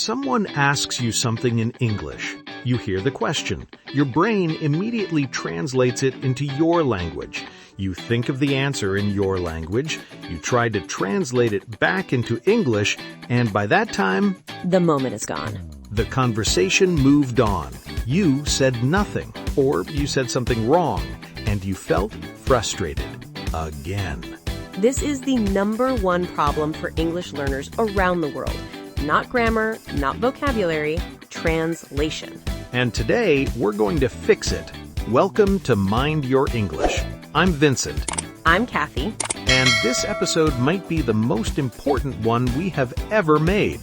Someone asks you something in English. You hear the question. Your brain immediately translates it into your language. You think of the answer in your language. You try to translate it back into English, and by that time, the moment is gone. The conversation moved on. You said nothing, or you said something wrong, and you felt frustrated. Again. This is the #1 problem for English learners around the world. Not grammar, not vocabulary, translation. And today, we're going to fix it. Welcome to Mind Your English. I'm Vincent. I'm Kathy. And this episode might be the most important one we have ever made.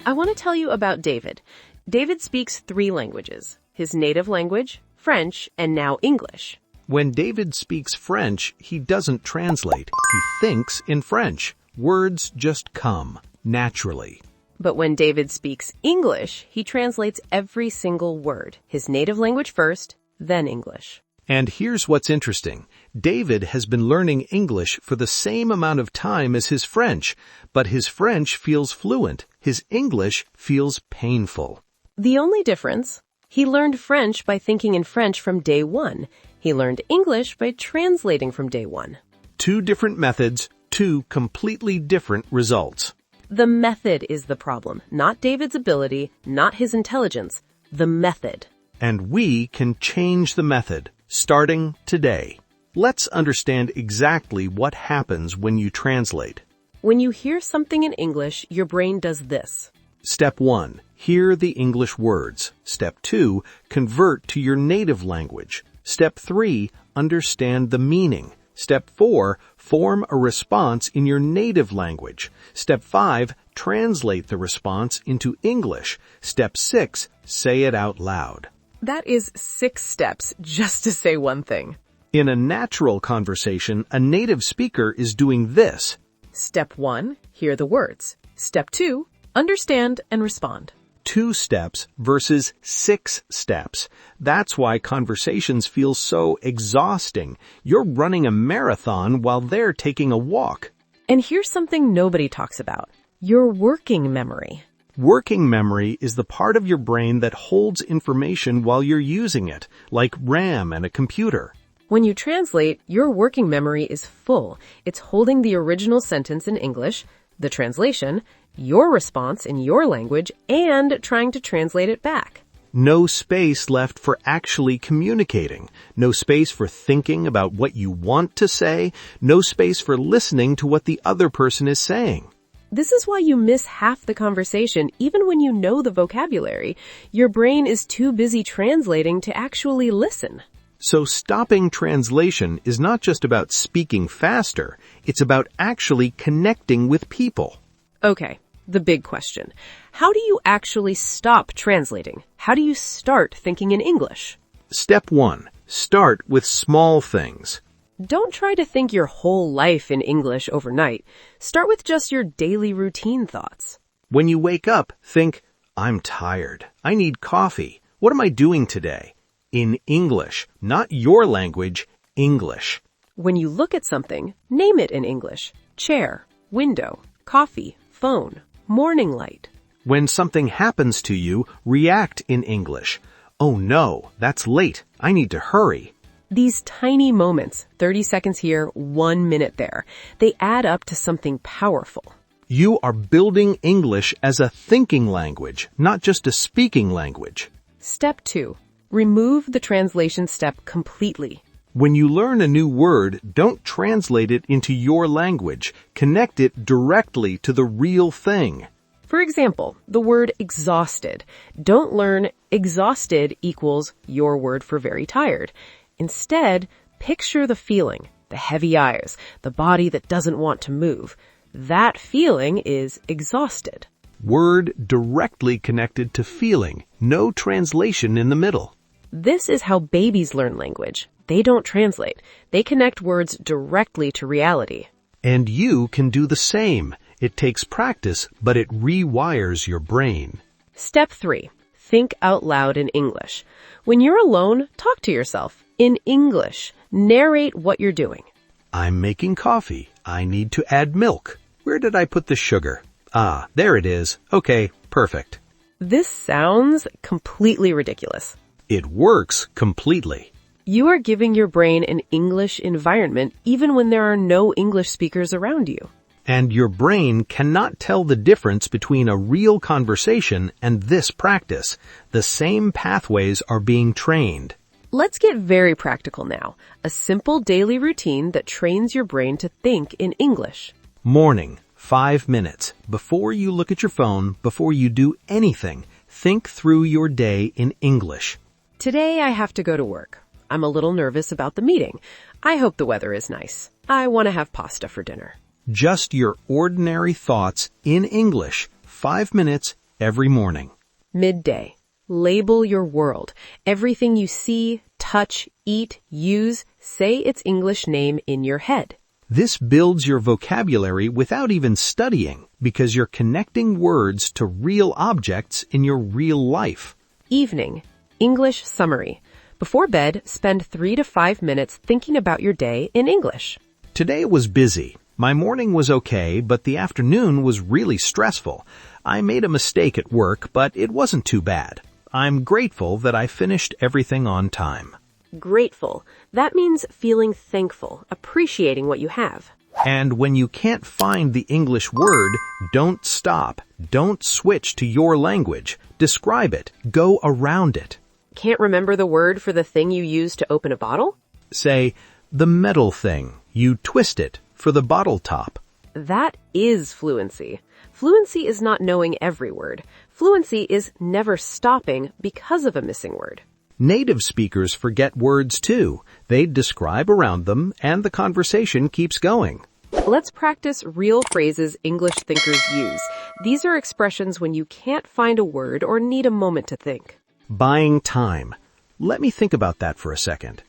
I want to tell you about David. David speaks 3 languages. His native language, French, and now English. When David speaks French, he doesn't translate. He thinks in French. Words just come, naturally. But when David speaks English, he translates every single word. His native language first, then English. And here's what's interesting. David has been learning English for the same amount of time as his French, but his French feels fluent. His English feels painful. The only difference? He learned French by thinking in French from day 1. He learned English by translating from day 1. 2 different methods, 2 completely different results. The method is the problem, not David's ability, not his intelligence. The method. And we can change the method, starting today. Let's understand exactly what happens when you translate. When you hear something in English, your brain does this. Step 1. Hear the English words. Step 2. Convert to your native language. Step 3. Understand the meaning. Step 4. Form a response in your native language. Step 5. Translate the response into English. Step 6. Say it out loud. That is 6 steps just to say one thing. In a natural conversation, a native speaker is doing this. Step 1. Hear the words. Step 2. Understand and respond. 2 steps versus 6 steps. That's why conversations feel so exhausting. You're running a marathon while they're taking a walk. And here's something nobody talks about. Your working memory. Working memory is the part of your brain that holds information while you're using it, like RAM and a computer. When you translate, your working memory is full. It's holding the original sentence in English, the translation, your response in your language, and trying to translate it back. No space left for actually communicating. No space for thinking about what you want to say. No space for listening to what the other person is saying. This is why you miss half the conversation even when you know the vocabulary. Your brain is too busy translating to actually listen. So stopping translation is not just about speaking faster. It's about actually connecting with people. Okay, the big question. How do you actually stop translating? How do you start thinking in English? Step 1. Start with small things. Don't try to think your whole life in English overnight. Start with just your daily routine thoughts. When you wake up, think, I'm tired. I need coffee. What am I doing today? In English, not your language, English. When you look at something, name it in English. Chair, window, coffee, phone, morning light. When something happens to you, react in English. Oh no, that's late. I need to hurry. These tiny moments, 30 seconds here, 1 minute there, they add up to something powerful. You are building English as a thinking language, not just a speaking language. Step 2. Remove the translation step completely. When you learn a new word, don't translate it into your language. Connect it directly to the real thing. For example, the word exhausted. Don't learn exhausted equals your word for very tired. Instead, picture the feeling, the heavy eyes, the body that doesn't want to move. That feeling is exhausted. Word directly connected to feeling. No translation in the middle. This is how babies learn language. They don't translate. They connect words directly to reality. And you can do the same. It takes practice, but it rewires your brain. Step 3. Think out loud in English. When you're alone, talk to yourself. In English, narrate what you're doing. I'm making coffee. I need to add milk. Where did I put the sugar? Ah, there it is. Okay, perfect. This sounds completely ridiculous. It works completely. You are giving your brain an English environment even when there are no English speakers around you. And your brain cannot tell the difference between a real conversation and this practice. The same pathways are being trained. Let's get very practical now. A simple daily routine that trains your brain to think in English. Morning, 5 minutes. Before you look at your phone, before you do anything, think through your day in English. Today I have to go to work. I'm a little nervous about the meeting. I hope the weather is nice. I want to have pasta for dinner. Just your ordinary thoughts in English, 5 minutes every morning. Midday. Label your world. Everything you see, touch, eat, use, say its English name in your head. This builds your vocabulary without even studying because you're connecting words to real objects in your real life. Evening. English summary. Before bed, spend 3 to 5 minutes thinking about your day in English. Today was busy. My morning was okay, but the afternoon was really stressful. I made a mistake at work, but it wasn't too bad. I'm grateful that I finished everything on time. Grateful. That means feeling thankful, appreciating what you have. And when you can't find the English word, don't stop. Don't switch to your language. Describe it. Go around it. Can't remember the word for the thing you use to open a bottle? Say, the metal thing. You twist it for the bottle top. That is fluency. Fluency is not knowing every word. Fluency is never stopping because of a missing word. Native speakers forget words too. They describe around them and the conversation keeps going. Let's practice real phrases English thinkers use. These are expressions when you can't find a word or need a moment to think. Buying time. Let me think about that for a second.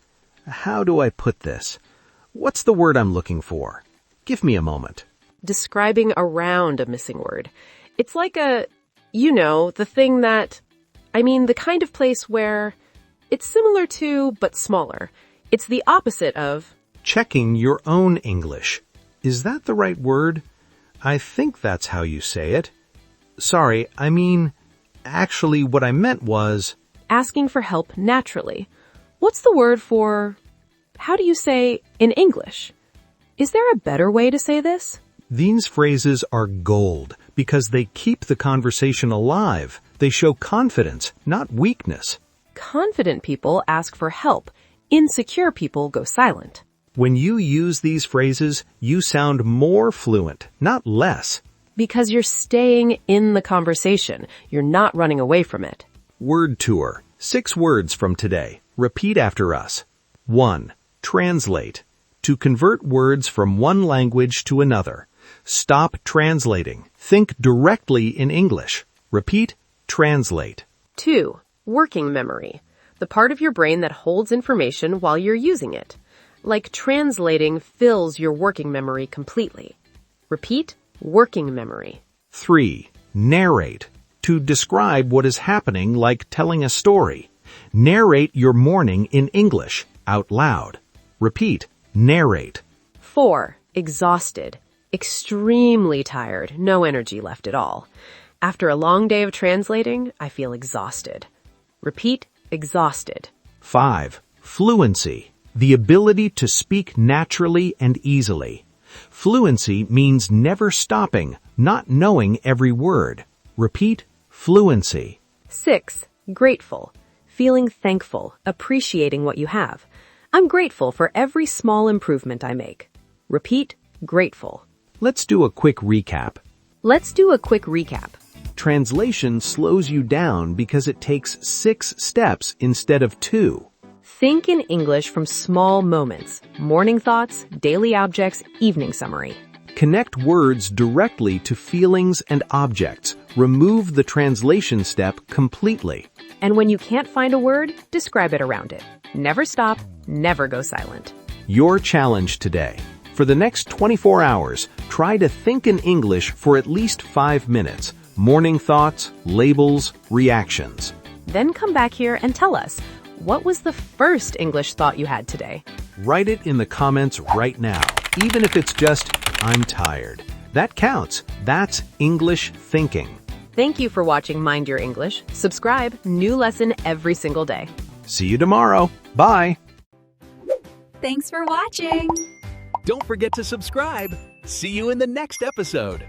How do I put this? What's the word I'm looking for? Give me a moment. Describing around a missing word. It's like the thing that, the kind of place where it's similar to, but smaller. It's the opposite of checking your own English. Is that the right word? I think that's how you say it. Sorry, actually what I meant was asking for help naturally. What's the word for, how do you say in English? Is there a better way to say this? These phrases are gold because they keep the conversation alive. They show confidence, not weakness. Confident people ask for help. Insecure people go silent. When you use these phrases, you sound more fluent, not less. Because you're staying in the conversation. You're not running away from it. Word tour. 6 words from today. Repeat after us. 1. Translate. To convert words from one language to another. Stop translating. Think directly in English. Repeat, translate. 2. Working memory. The part of your brain that holds information while you're using it. Like translating fills your working memory completely. Repeat, working memory. 3. Narrate. To describe what is happening like telling a story. Narrate your morning in English, out loud. Repeat, narrate. 4. Exhausted. Extremely tired, no energy left at all. After a long day of translating, I feel exhausted. Repeat, exhausted. 5. Fluency. The ability to speak naturally and easily. Fluency means never stopping, not knowing every word. Repeat, fluency. 6. Grateful. Feeling thankful, appreciating what you have. I'm grateful for every small improvement I make. Repeat, grateful. Let's do a quick recap. Translation slows you down because it takes 6 steps instead of 2. Think in English from small moments. Morning thoughts, daily objects, evening summary. Connect words directly to feelings and objects. Remove the translation step completely. And when you can't find a word, describe it around it. Never stop, never go silent. Your challenge today. For the next 24 hours, try to think in English for at least 5 minutes. Morning thoughts, labels, reactions. Then come back here and tell us, what was the first English thought you had today? Write it in the comments right now, even if it's just, I'm tired. That counts. That's English thinking. Thank you for watching Mind Your English. Subscribe, new lesson every single day. See you tomorrow. Bye. Thanks for watching. Don't forget to subscribe. See you in the next episode.